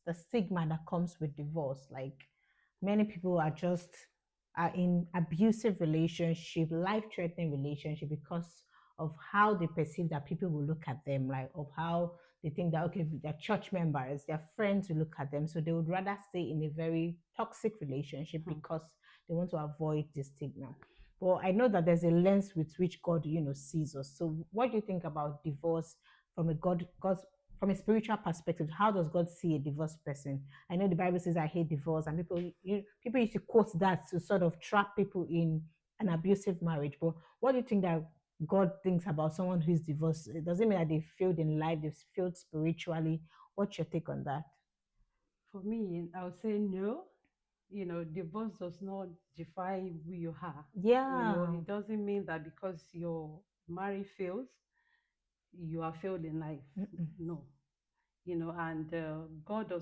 the stigma that comes with divorce. Like many people are in abusive relationship, life-threatening relationship because of how they perceive that people will look at them, like of how they think that okay, their church members, their friends will look at them. So they would rather stay in a very toxic relationship Hmm. because they want to avoid the stigma. But I know that there's a lens with which God, sees us. So what do you think about divorce from a God's from a spiritual perspective? How does God see a divorced person? I know the Bible says I hate divorce, and people used to quote that to sort of trap people in an abusive marriage. But what do you think that God thinks about someone who's divorced? It doesn't mean that they failed in life, they've failed spiritually. What's your take on that? For me, I would say no. Divorce does not define who you are. Yeah. It doesn't mean that because your marriage fails, you are failed in life. Mm-mm. No. And God does